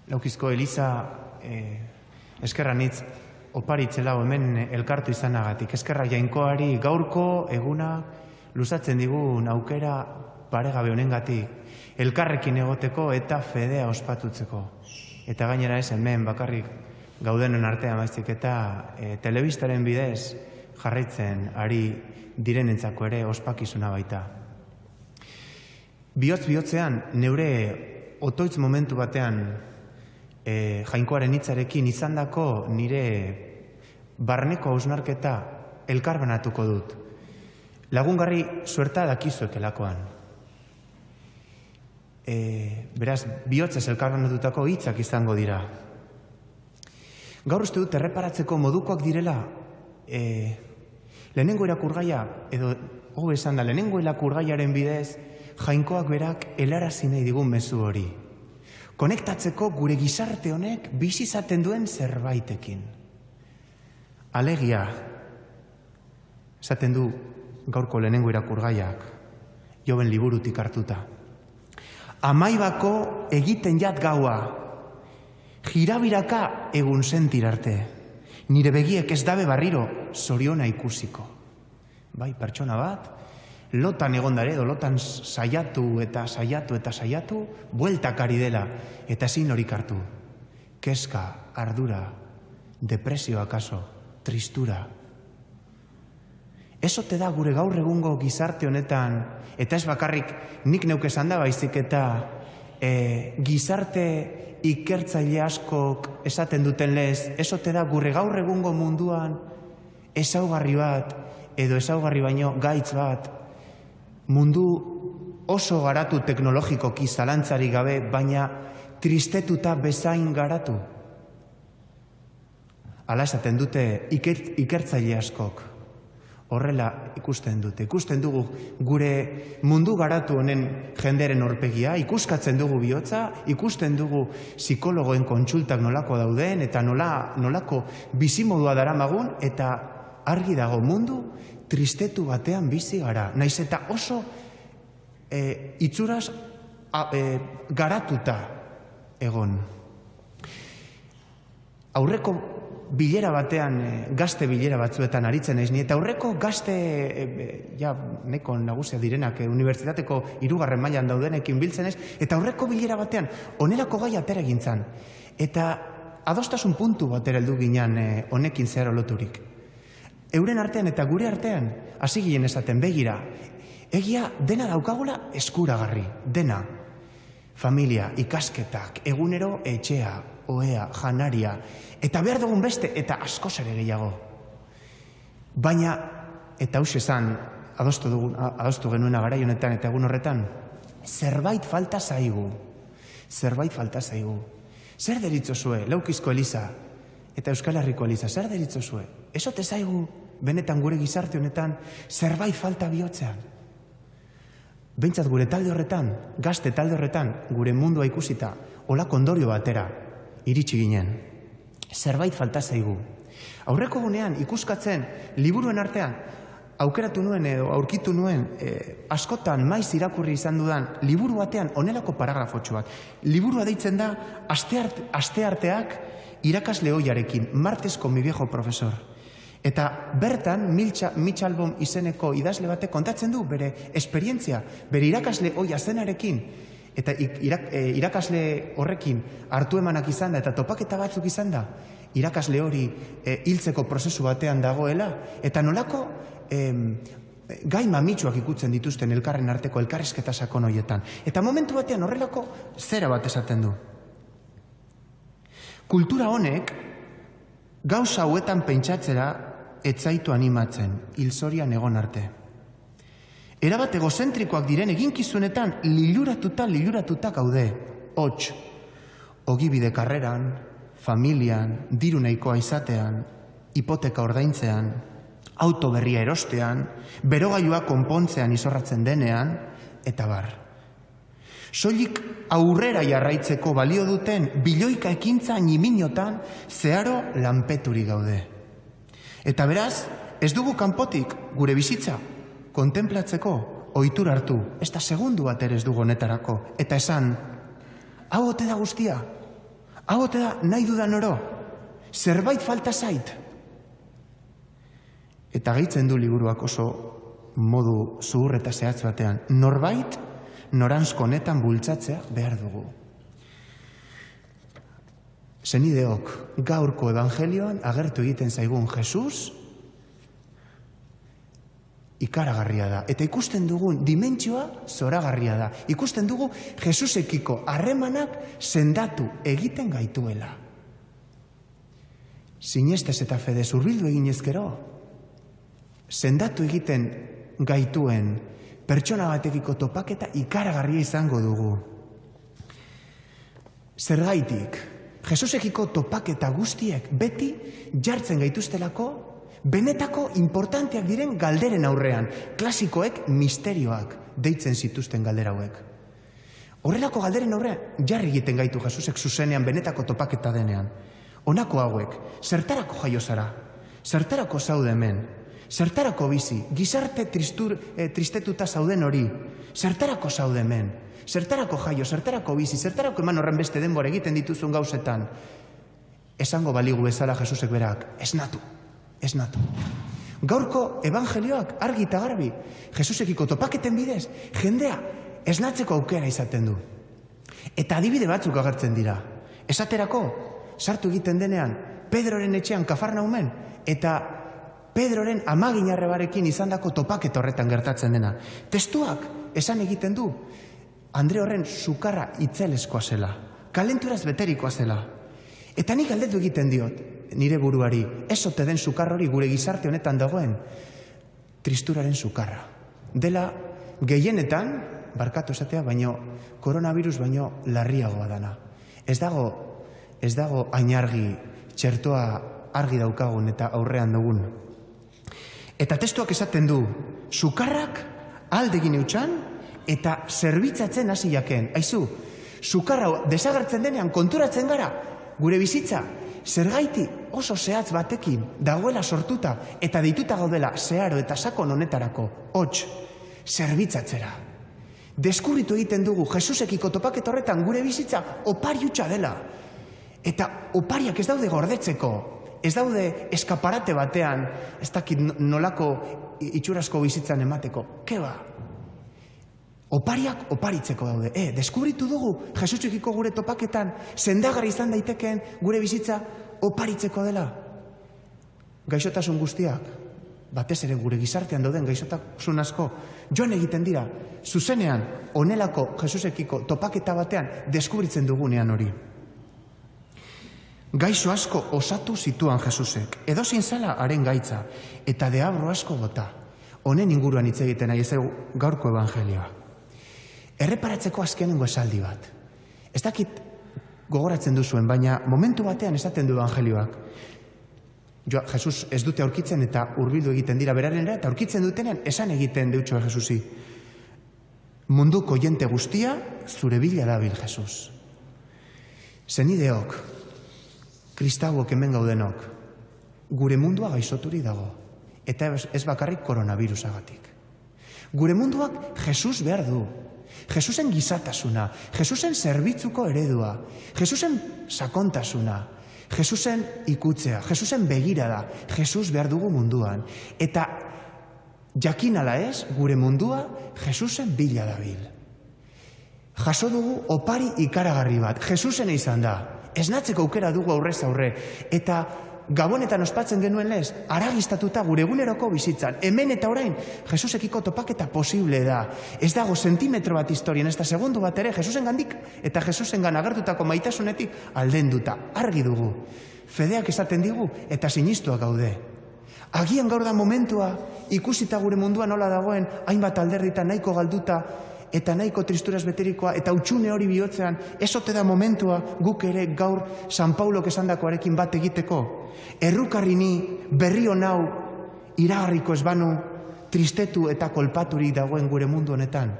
Laukizko Eliza eskerranitz oparitzela hemen elkartu izanagatik. Eskerra Jainkoari gaurko eguna luzatzen digun aukera paregabe honengatik elkarrekin egoteko eta fedea ospatutzeko. Eta gainera ez hemen bakarrik gaudenen artean baizik eta telebistaren bidez jarraitzen ari direnentzako ere ospakizuna baita. Bihotz-bihotzean neure otoitz momentu batean Jainkoaren hitzarekin izandako nire barneko hausnarketa elkarbanatuko dut. Lagungarri suerta dakizuekelakoan. Beraz, bihotzez elkarbanatutako hitzak izango dira. Gaur uste dut erreparatzeko modukoak direla lehenengo irakurgaia, edo hobe esan da, lehenengo irakurgaiaren bidez Jainkoak berak helarazi nahi digun mezu hori. Konektatzeko gure gizarte honek bizi izaten duen zerbaitekin. Alegia, esaten du gaurko lehenengo irakurgaiak, Joben liburutik hartuta. Amaibako egiten jat gaua, jirabiraka egun sentir arte, nire begiek ez dabe barriro zoriona ikusiko. Bai, pertsona bat, lotan egondare, edo lotan saiatu eta saiatu, bueltak ari dela, eta ezin horik hartu. Kezka, ardura, depresio akaso, tristura. Ez ote da gure gaur egungo gizarte honetan, eta ez bakarrik nik neuk esan da baizik eta gizarte ikertzaile askok esaten duten lez, ez ote da gure gaur egungo munduan ezaugarri bat, edo ezaugarri baino gaitz bat, mundu oso garatu teknologikoki zalantzarik gabe, baina tristetuta bezain garatu. Hala esaten dute ikertzaile askok. Horrela ikusten dute. Ikusten dugu gure mundu garatu honen jenderen horpegia, ikuskatzen dugu bihotza, ikusten dugu psikologoen kontsultak nolako dauden, eta nolako bizimodua daramagun, eta argi dago mundu tristetu batean bizi gara. Naiz eta oso itzuraz garatuta egon. Aurreko bilera batean, gazte bilera batzuetan aritzen naiz ni, eta aurreko gazte, neko nagusia direnak, unibertsitateko 3. mailan daudenekin biltzen naiz, eta aurreko bilera batean, onelako gai atera gintzan. Eta adostasun puntu batera heldu ginen honekin zeharo loturik. Euren artean eta gure artean, hasi ginen esaten begira, egia dena daukagula eskuragarri, dena. Familia, ikasketak, egunero etxea, ohea, janaria, eta behar dugun beste, eta askoz ere gehiago. Baina, eta hau esan, adostu genuena garai honetan eta egun horretan, zerbait falta zaigu. Zer deritzozue, Laukizko Eliza, eta Euskal Herriko Eliza, zer deritzozue? Ez ote zaigu, benetan gure gizarte honetan, zerbait falta bihotzean. Behintzat gure talde horretan, gazte talde horretan, gure mundua ikusita, olako ondorio batera, iritsi ginen. Zerbait falta zaigu. Aurreko gunean ikuskatzen, liburuen artean, aukeratu nuen edo aurkitu nuen, askotan maiz irakurri izan dudan, liburu batean onelako paragrafotxo bat. Liburua deitzen da, astearteak irakasle ohiarekin, martes con mi viejo profesor. Eta bertan, Mitch Albom izeneko idazle batek kontatzen du bere esperientzia, bere irakasle ohia zenarekin, eta irakasle horrekin hartu emanak izan da, eta topaketa batzuk izan da, irakasle hori hiltzeko prozesu batean dagoela, eta nolako gai mamitsuak ikutzen dituzten elkarren arteko elkarrizketa sakon horietan. Eta momentu batean horrelako zera bat esaten du. Kultura honek gauza hauetan pentsatzera etzaitu animatzen, hilzorian egon arte. Erabat egozentrikoak diren eginkizunetan liluratuta gaude. Hots, ogibide karreran, familian, diru nahikoa izatean, hipoteka ordaintzean, auto berria erostean, berogailua konpontzean izorratzen denean, eta bar. Soilik aurrera jarraitzeko balio duten biloika ekintza niminotan zeharo lanpeturi gaude. Eta beraz, ez dugu kanpotik gure bizitza kontemplatzeko ohitura hartu, ez da segundu bat ere ez dugu honetarako, eta esan, hau ote da guztia, Hau ote da nahi dudan oro, zerbait falta zait. Eta gehitzen du liburuak oso modu zuhur eta zehatz batean. Norbait, noranzko honetan bultzatzea behar dugu. Senideok, gaurko evangelioan agertu egiten zaigun Jesus, ikaragarria da. Eta ikusten dugun dimentsioa zoragarria da. Ikusten dugu Jesusekiko harremanak sendatu egiten gaituela. Sinestez eta fedez hurbildu eginez gero, sendatu egiten gaituen pertsona batekiko topaketa ikaragarria izango dugu. Zergaitik, Jesusekiko topaketa guztiek beti jartzen gaituztelako benetako importanteak diren galderen aurrean, klasikoek misterioak deitzen zituzten galdera hauek. Horrelako galderen aurrean jarri egiten gaitu Jesusek zuzenean benetako topaketa denean. Honako hauek, zertarako jaio zara, zertarako zaude hemen, zertarako bizi, gizarte tristetuta zauden hori, zertarako zaude hemen, zertarako jaio, zertarako bizi, zertarako eman horren beste denbora egiten dituzun gauzetan. Esango baligu bezala Jesusek berak, esnatu. Gaurko evangelioak argi eta garbi, Jesusekiko topaketen bidez, jendea esnatzeko aukera izaten du. Eta adibide batzuk agertzen dira. Esaterako, sartu egiten denean, Pedroren etxean Kafarnaumen, eta Pedroren amaginarrebarekin izandako topaketa horretan gertatzen dena. Testuak esan egiten du, Andre horren sukarra itzelezkoa zela, kalenturaz beterikoa zela. Eta nik galdetu egiten diot, nire buruari, ez ote den sukar hori gure gizarte honetan dagoen, tristuraren sukarra. Dela gehienetan, barkatu esatea, baino koronavirus baino larriagoa dana. Ez dago ainargi, txertoa argi daukagun eta aurrean dugun. Eta testuak esaten du, sukarrak aldegin eutxan eta zerbitzatzen hasi jaken. Aizu, sukarra desagertzen denean konturatzen gara, gure bizitza, zergaiti oso zehatz batekin dagoela sortuta eta deituta gaudela zeharo eta sakon honetarako, hots, zerbitzatzera. Deskubritu egiten dugu Jesusekiko topaket horretan gure bizitza opari hutsa dela. Eta opariak ez daude gordetzeko, ez daude eskaparate batean, ez dakit nolako itxurazko bizitzan emateko. Keba? Opariak oparitzeko daude. Deskubritu dugu Jesusekiko gure topaketan sendagarri izan daitekeen gure bizitza oparitzeko dela. Gaixotasun guztiak, batez ere gure gizartean dauden gaixotasun asko, joan egiten dira, zuzenean, honelako Jesusekiko topaketa batean deskubritzen dugunean hori. Gaixo asko osatu zituan Jesusek, edozein zala haren gaitza, eta deabro asko bota. Honen inguruan hitz egiten nahi ez gaurko evangelioa. Erreparatzeko azkenengo esaldi bat. Ez dakit gogoratzen duzuen, baina momentu batean esaten du evangelioak. Jesus ez dute aurkitzen eta hurbildu egiten dira berarenera, eta aurkitzen dutenean esan egiten deutxoa Jesusi. Munduko jente guztia zure bila dabil Jesus. Zenideok, kristauok hemen gaudenok, gure mundua gaixoturi dago, eta ez bakarrik koronavirusagatik. Gure munduak Jesus behar du. Jesusen gizatasuna, Jesusen zerbitzuko eredua, Jesusen sakontasuna, Jesusen ikutzea, Jesusen begirada, Jesus behar dugu munduan. Eta jakinala ez, gure mundua Jesusen bila dabil. Jaso dugu opari ikaragarri bat, Jesusen izan da. Esnatzeko aukera dugu aurrez aurre, eta Gabonetan ospatzen genuen lez, aragistatuta gure eguneroko bizitzan. Hemen eta orain, Jesusekiko topaketa posible da. Ez dago sentimetro bat historian, ez da segundu bat ere, Jesusen gandik eta Jesusen gan agertutako maitasunetik aldenduta. Argi dugu. Fedeak esaten digu eta sinistuak gaude. Agian gaur da momentua, ikusita gure munduan nola dagoen, hainbat alderditan nahiko galduta, eta nahiko tristuraz beterikoa, eta utxune hori bihotzean, ez ote da momentua guk ere gaur San Paulok esandakoarekin bat egiteko. Errukarri ni berri honau iragarriko ez banu tristetu eta kolpaturik dagoen gure mundu honetan.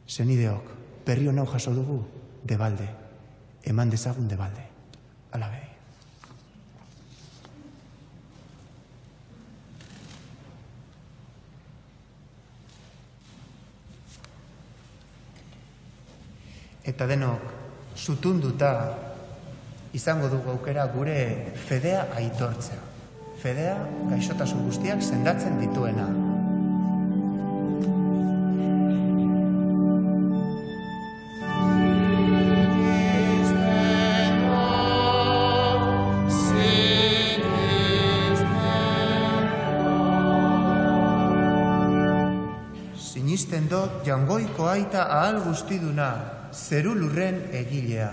Zenideok, berri honau jaso dugu, debalde, eman dezagun debalde. Alabe. Eta denok, zutunduta, izango dugu aukera gure fedea aitortzea. Fedea gaixotasun guztiak sendatzen dituena. Sinisten dut jangoiko aita ahal guztiduna, zeru lurren egilea.